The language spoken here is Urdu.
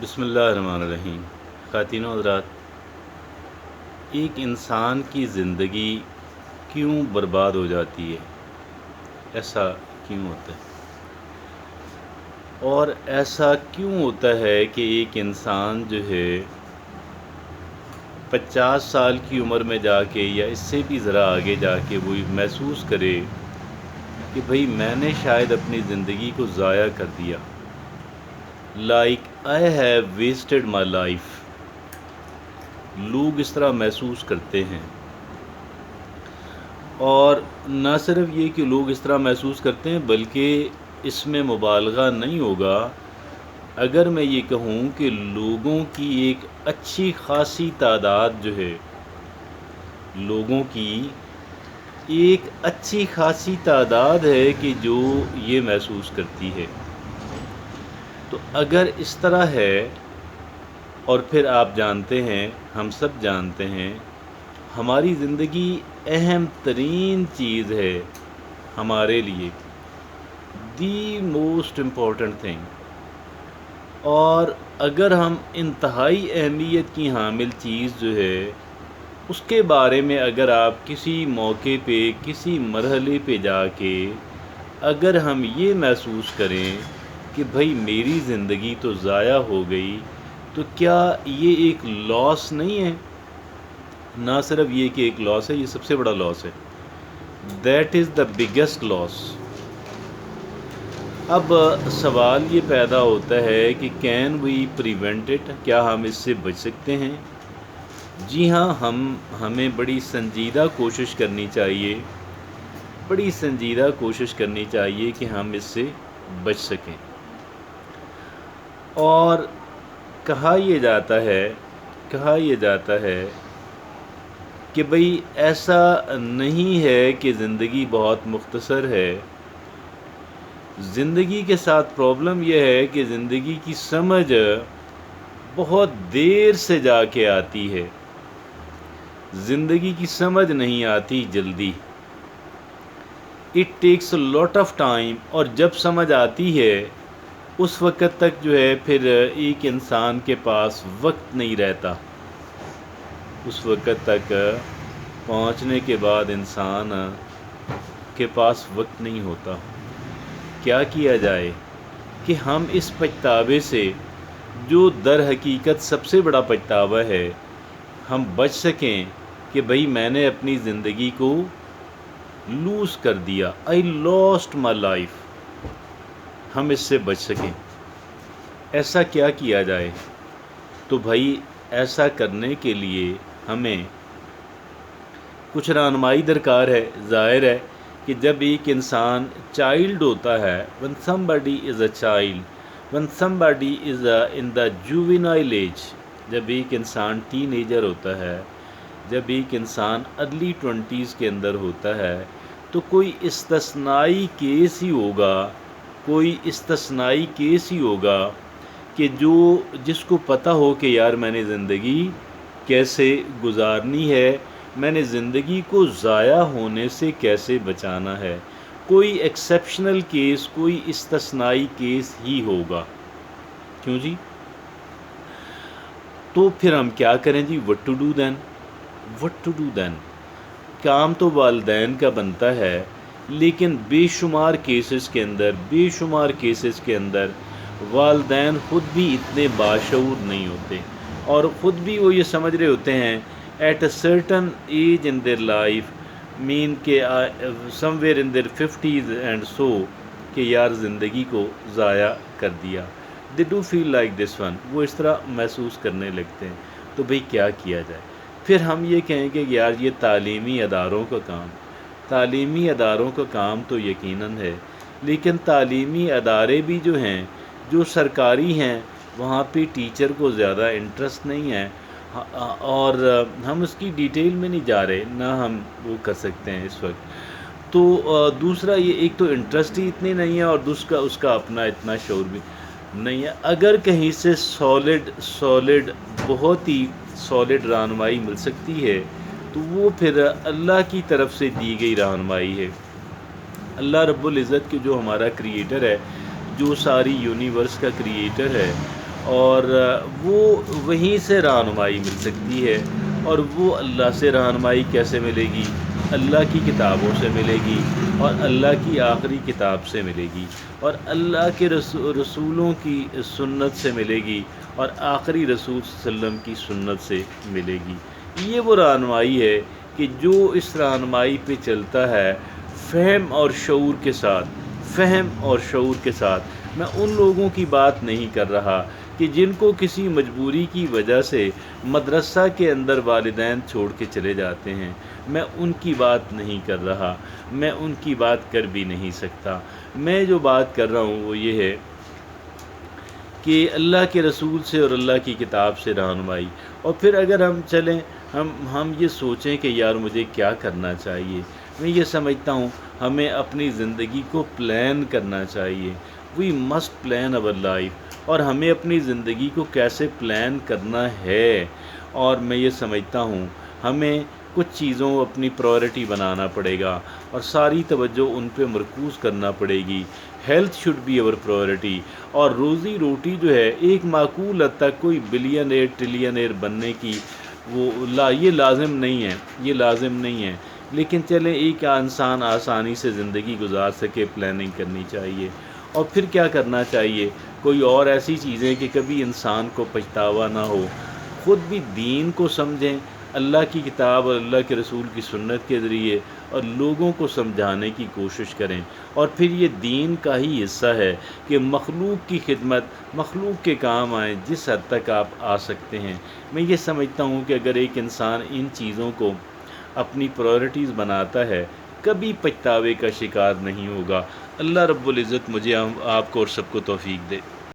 بسم اللہ الرحمن الرحیم۔ خواتین و حضرات، ایک انسان کی زندگی کیوں برباد ہو جاتی ہے؟ ایسا کیوں ہوتا ہے؟ اور ایسا کیوں ہوتا ہے کہ ایک انسان جو ہے 50 سال کی عمر میں جا کے یا اس سے بھی ذرا آگے جا کے وہ محسوس کرے کہ بھئی میں نے شاید اپنی زندگی کو ضائع کر دیا، like I have wasted my life. لوگ اس طرح محسوس کرتے ہیں، اور نہ صرف یہ کہ لوگ اس طرح محسوس کرتے ہیں بلکہ اس میں مبالغہ نہیں ہوگا اگر میں یہ کہوں کہ لوگوں کی ایک اچھی خاصی تعداد جو ہے، لوگوں کی ایک اچھی خاصی تعداد ہے کہ جو یہ محسوس کرتی ہے۔ تو اگر اس طرح ہے، اور پھر آپ جانتے ہیں، ہم سب جانتے ہیں، ہماری زندگی اہم ترین چیز ہے ہمارے لیے، دی موسٹ امپورٹنٹ تھنگ، اور اگر ہم انتہائی اہمیت کی حامل چیز جو ہے اس کے بارے میں اگر آپ کسی موقع پہ کسی مرحلے پہ جا کے اگر ہم یہ محسوس کریں کہ بھئی میری زندگی تو ضائع ہو گئی، تو کیا یہ ایک لاس نہیں ہے؟ نہ صرف یہ کہ ایک لاس ہے، یہ سب سے بڑا لاس ہے۔ دیٹ از دا بگیسٹ لاس۔ اب سوال یہ پیدا ہوتا ہے کہ کین وی پریونٹ اٹ؟ کیا ہم اس سے بچ سکتے ہیں؟ جی ہاں، ہمیں بڑی سنجیدہ کوشش کرنی چاہیے، بڑی سنجیدہ کوشش کرنی چاہیے کہ ہم اس سے بچ سکیں۔ اور کہا یہ جاتا ہے کہ بھئی ایسا نہیں ہے کہ زندگی بہت مختصر ہے۔ زندگی کے ساتھ پرابلم یہ ہے کہ زندگی کی سمجھ بہت دیر سے جا کے آتی ہے، زندگی کی سمجھ نہیں آتی جلدی۔ It takes a lot of time, اور جب سمجھ آتی ہے اس وقت تک جو ہے پھر ایک انسان کے پاس وقت نہیں رہتا، اس وقت تک پہنچنے کے بعد انسان کے پاس وقت نہیں ہوتا۔ کیا کیا جائے کہ ہم اس پچھتاوے سے، جو در حقیقت سب سے بڑا پچھتاوا ہے، ہم بچ سکیں کہ بھئی میں نے اپنی زندگی کو لوز کر دیا، آئی لاسٹ مائی لائف، ہم اس سے بچ سکیں۔ ایسا کیا کیا جائے؟ تو بھائی ایسا کرنے کے لیے ہمیں کچھ رہنمائی درکار ہے۔ ظاہر ہے کہ جب ایک انسان چائلڈ ہوتا ہے، when somebody is a child, when somebody is in the juvenile age، جب ایک انسان ٹین ایجر ہوتا ہے، جب ایک انسان ارلی 20s کے اندر ہوتا ہے، تو کوئی استثنائی کیس ہی ہوگا، کوئی استثنائی کیس ہی ہوگا کہ جس کو پتہ ہو کہ یار میں نے زندگی کیسے گزارنی ہے، میں نے زندگی کو ضائع ہونے سے کیسے بچانا ہے۔ کوئی ایکسیپشنل کیس، کوئی استثنائی کیس ہی ہوگا۔ کیوں جی؟ تو پھر ہم کیا کریں جی؟ what to do then؟ کام تو والدین کا بنتا ہے، لیکن بے شمار کیسز کے اندر والدین خود بھی اتنے باشعور نہیں ہوتے، اور خود بھی وہ یہ سمجھ رہے ہوتے ہیں at a certain age in their life, man کہ somewhere in their 50s and so, کہ یار زندگی کو ضائع کر دیا۔ They do feel like this one, وہ اس طرح محسوس کرنے لگتے ہیں۔ تو بھئی کیا کیا جائے؟ پھر ہم یہ کہیں گے کہ یار یہ تعلیمی اداروں کا کام تو یقیناً ہے، لیکن تعلیمی ادارے بھی جو ہیں، جو سرکاری ہیں، وہاں پہ ٹیچر کو زیادہ انٹرسٹ نہیں ہے، اور ہم اس کی ڈیٹیل میں نہیں جا رہے، نہ ہم وہ کر سکتے ہیں اس وقت۔ تو دوسرا یہ، ایک تو انٹرسٹ ہی اتنی نہیں ہے، اور دوسرا اس کا اپنا اتنا شعور بھی نہیں ہے۔ اگر کہیں سے سالڈ بہت ہی سالڈ رہنمائی مل سکتی ہے تو وہ پھر اللہ کی طرف سے دی گئی رہنمائی ہے۔ اللہ رب العزت کی، جو ہمارا کریٹر ہے، جو ساری یونیورس کا کریٹر ہے، اور وہ وہیں سے رہنمائی مل سکتی ہے۔ اور وہ اللہ سے رہنمائی کیسے ملے گی؟ اللہ کی کتابوں سے ملے گی، اور اللہ کی آخری کتاب سے ملے گی، اور اللہ کے رسولوں کی سنت سے ملے گی، اور آخری رسول صلی اللہ علیہ وسلم کی سنت سے ملے گی۔ یہ وہ رہنمائی ہے کہ جو اس رہنمائی پہ چلتا ہے فہم اور شعور کے ساتھ، فہم اور شعور کے ساتھ۔ میں ان لوگوں کی بات نہیں کر رہا کہ جن کو کسی مجبوری کی وجہ سے مدرسہ کے اندر والدین چھوڑ کے چلے جاتے ہیں، میں ان کی بات نہیں کر رہا، میں ان کی بات کر بھی نہیں سکتا۔ میں جو بات کر رہا ہوں وہ یہ ہے کہ اللہ کے رسول سے اور اللہ کی کتاب سے رہنمائی۔ اور پھر اگر ہم چلیں، ہم یہ سوچیں کہ یار مجھے کیا کرنا چاہیے، میں یہ سمجھتا ہوں ہمیں اپنی زندگی کو پلان کرنا چاہیے۔ We must plan over life. اور ہمیں اپنی زندگی کو کیسے پلان کرنا ہے، اور میں یہ سمجھتا ہوں ہمیں کچھ چیزوں اپنی پرائورٹی بنانا پڑے گا، اور ساری توجہ ان پہ مرکوز کرنا پڑے گی۔ ہیلتھ شوڈ بی اور پرائورٹی۔ اور روزی روٹی جو ہے ایک معقول حد تک کوئی بلین ٹریلین بننے کی یہ لازم نہیں ہے، یہ لازم نہیں ہے، لیکن چلیں ایک انسان آسانی سے زندگی گزار سکے، پلاننگ کرنی چاہیے۔ اور پھر کیا کرنا چاہیے؟ کوئی اور ایسی چیزیں کہ کبھی انسان کو پچھتاوا نہ ہو۔ خود بھی دین کو سمجھیں اللہ کی کتاب اور اللہ کے رسول کی سنت کے ذریعے، اور لوگوں کو سمجھانے کی کوشش کریں۔ اور پھر یہ دین کا ہی حصہ ہے کہ مخلوق کی خدمت، مخلوق کے کام آئیں جس حد تک آپ آ سکتے ہیں۔ میں یہ سمجھتا ہوں کہ اگر ایک انسان ان چیزوں کو اپنی پرائورٹیز بناتا ہے، کبھی پچھتاوے کا شکار نہیں ہوگا۔ اللہ رب العزت مجھے آپ کو اور سب کو توفیق دے۔